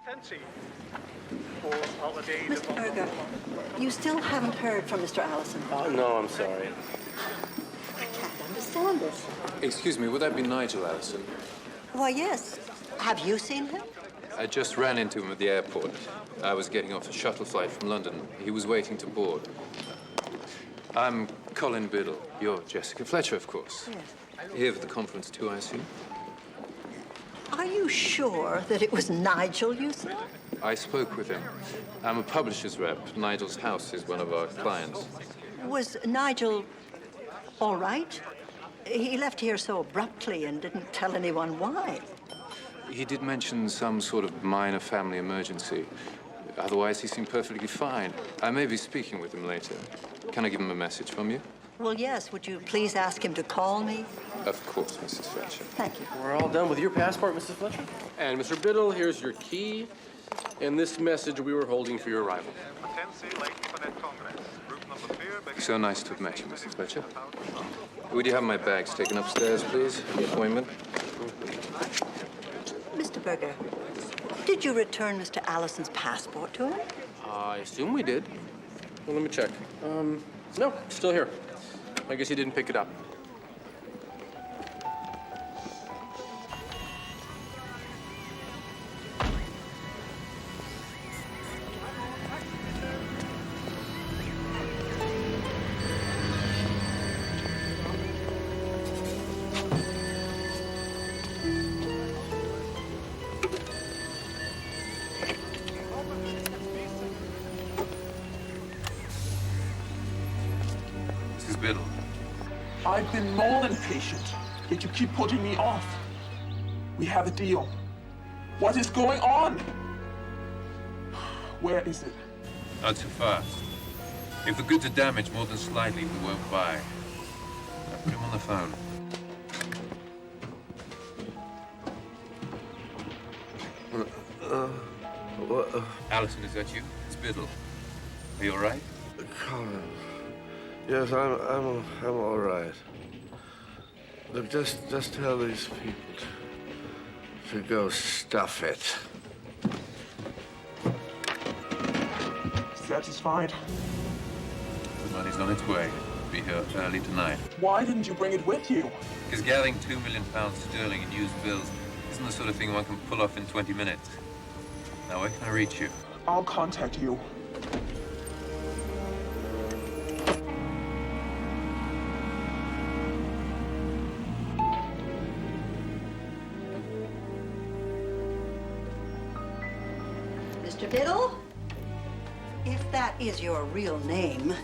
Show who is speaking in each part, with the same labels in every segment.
Speaker 1: Mr. Berger, you still haven't heard from Mr. Allison.
Speaker 2: No, I'm sorry.
Speaker 1: I can't understand this.
Speaker 3: Excuse me, would that be Nigel Allison?
Speaker 1: Why, yes. Have you seen him?
Speaker 3: I just ran into him at the airport. I was getting off a shuttle flight from London. He was waiting to board. I'm Colin Biddle. You're Jessica Fletcher, of course.
Speaker 1: Yes.
Speaker 3: Here for the conference too, I assume?
Speaker 1: Are you sure that it was Nigel you saw?
Speaker 3: I spoke with him. I'm a publisher's rep. Nigel's house is one of our clients.
Speaker 1: Was Nigel all right? He left here so abruptly and didn't tell anyone why.
Speaker 3: He did mention some sort of minor family emergency. Otherwise, he seemed perfectly fine. I may be speaking with him later. Can I give him a message from you?
Speaker 1: Well, yes. Would you please ask him to call me?
Speaker 3: Of course, Mrs. Fletcher.
Speaker 1: Thank you.
Speaker 2: We're all done with your passport, Mrs. Fletcher. And Mr. Biddle, here's your key and this message we were holding for your arrival.
Speaker 3: So nice to have met you, Mrs. Fletcher. Would you have my bags taken upstairs, please? The appointment.
Speaker 1: Mr. Berger, did you return Mr. Allison's passport to him?
Speaker 2: I assume we did. Well, let me check. No, still here. I guess he didn't pick it up.
Speaker 3: Mrs. Biddle.
Speaker 4: I've been more than patient, yet you keep putting me off. We have a deal. What is going on? Where is it?
Speaker 3: Not too fast. If the goods are damaged more than slightly, we won't buy. I put him on the phone. Allison, is that you? It's Biddle. Are you all right?
Speaker 5: Colin. Yes, I'm all right. Look, just tell these people to go stuff it.
Speaker 4: Satisfied?
Speaker 3: The money's on its way. Be here early tonight.
Speaker 4: Why didn't you bring it with you?
Speaker 3: Because gathering £2 million sterling in used bills isn't the sort of thing one can pull off in 20 minutes. Now, where can I reach you?
Speaker 4: I'll contact you.
Speaker 1: Mr. Biddle? If that is your real name,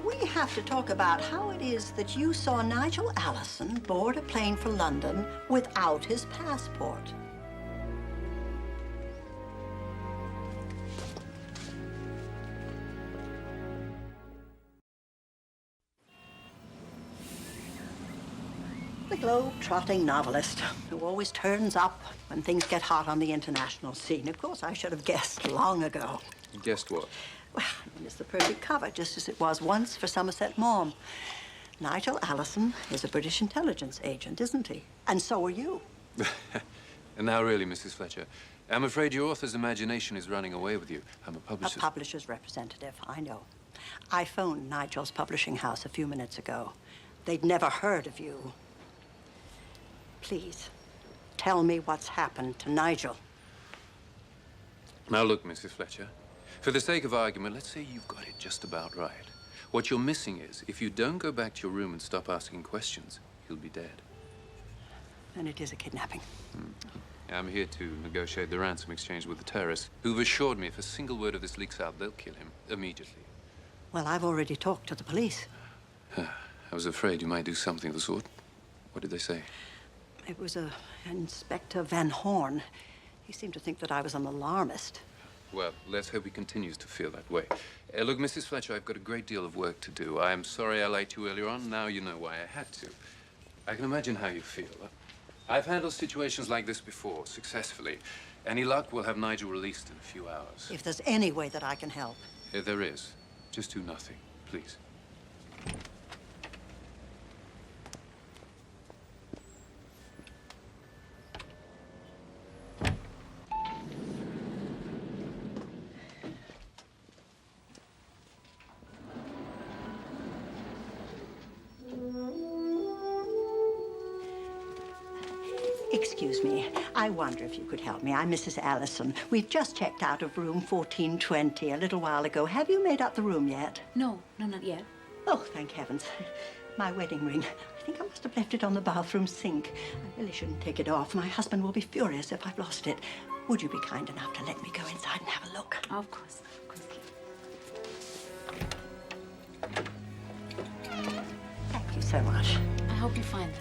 Speaker 1: we have to talk about how it is that you saw Nigel Allison board a plane for London without his passport. The globe-trotting novelist who always turns up when things get hot on the international scene. Of course, I should have guessed long ago.
Speaker 3: Guessed what?
Speaker 1: Well, it's the perfect cover, just as it was once for Somerset Maugham. Nigel Allison is a British intelligence agent, isn't he? And so are you.
Speaker 3: And now, really, Mrs. Fletcher, I'm afraid your author's imagination is running away with you. I'm a publisher.
Speaker 1: A publisher's representative, I know. I phoned Nigel's publishing house a few minutes ago. They'd never heard of you. Please, tell me what's happened to Nigel.
Speaker 3: Now, look, Mrs. Fletcher, for the sake of argument, let's say you've got it just about right. What you're missing is, if you don't go back to your room and stop asking questions, he'll be dead.
Speaker 1: And it is a kidnapping.
Speaker 3: I'm here to negotiate the ransom exchange with the terrorists, who've assured me if a single word of this leaks out, they'll kill him immediately.
Speaker 1: Well, I've already talked to the police.
Speaker 3: I was afraid you might do something of the sort. What did they say?
Speaker 1: It was Inspector Van Horn. He seemed to think that I was an alarmist.
Speaker 3: Well, let's hope he continues to feel that way. Look, Mrs. Fletcher, I've got a great deal of work to do. I'm sorry I lied to you earlier on. Now you know why I had to. I can imagine how you feel. I've handled situations like this before, successfully. Any luck, we'll have Nigel released in a few hours.
Speaker 1: If there's any way that I can help.
Speaker 3: There is. Just do nothing, please.
Speaker 1: Excuse me. I wonder if you could help me. I'm Mrs. Allison. We've just checked out of room 1420 a little while ago. Have you made up the room yet?
Speaker 6: No, not yet.
Speaker 1: Oh, thank heavens. My wedding ring. I think I must have left it on the bathroom sink. I really shouldn't take it off. My husband will be furious if I've lost it. Would you be kind enough to let me go inside and have a look?
Speaker 6: Of course, of course.
Speaker 1: Thank you so much.
Speaker 6: I hope you find it.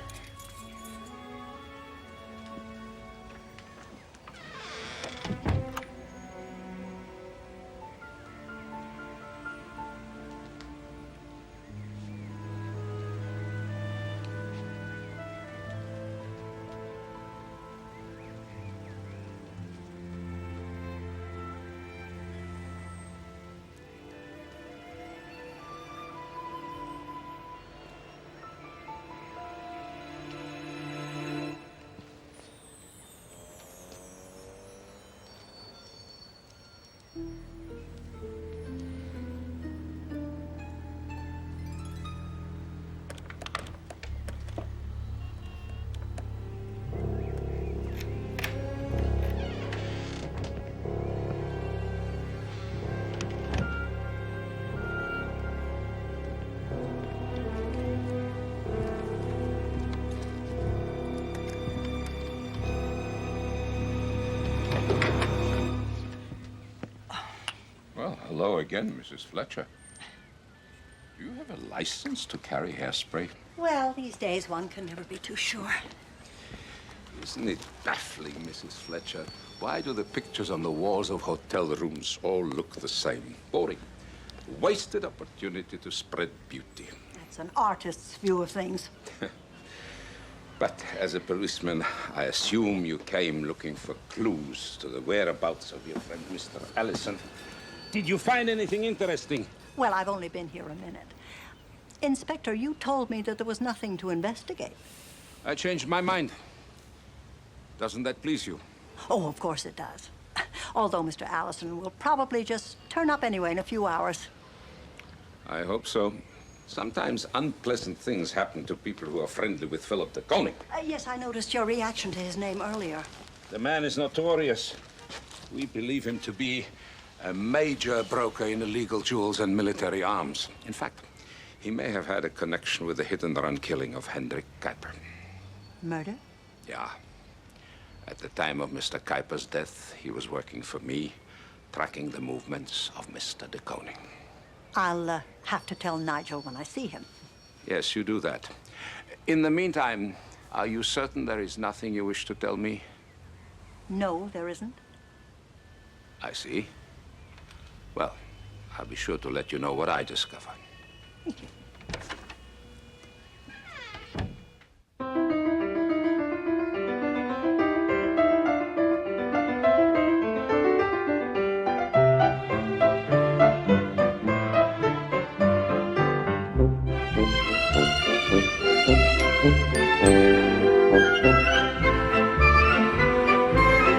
Speaker 7: Well, hello again, Mrs. Fletcher. Do you have a license to carry hairspray?
Speaker 1: Well, these days one can never be too sure.
Speaker 7: Isn't it baffling, Mrs. Fletcher? Why do the pictures on the walls of hotel rooms all look the same? Boring. Wasted opportunity to spread beauty.
Speaker 1: That's an artist's view of things.
Speaker 7: But as a policeman, I assume you came looking for clues to the whereabouts of your friend, Mr. Allison.
Speaker 8: Did you find anything interesting?
Speaker 1: Well, I've only been here a minute. Inspector, you told me that there was nothing to investigate.
Speaker 7: I changed my mind. Doesn't that please you?
Speaker 1: Oh, of course it does. Although Mr. Allison will probably just turn up anyway in a few hours.
Speaker 7: I hope so. Sometimes unpleasant things happen to people who are friendly with Philip de Koning.
Speaker 1: Yes, I noticed your reaction to his name earlier.
Speaker 8: The man is notorious. We believe him to be
Speaker 7: A major broker in illegal jewels and military arms. In fact, he may have had a connection with the hit-and-run killing of Hendrik Kuiper.
Speaker 1: Murder?
Speaker 7: Yeah. At the time of Mr. Kuiper's death, he was working for me, tracking the movements of Mr. de Koning.
Speaker 1: I'll have to tell Nigel when I see him.
Speaker 7: Yes, you do that. In the meantime, are you certain there is nothing you wish to tell me?
Speaker 1: No, there isn't.
Speaker 7: I see. Well, I'll be sure to let you know what I discover.
Speaker 1: Thank you.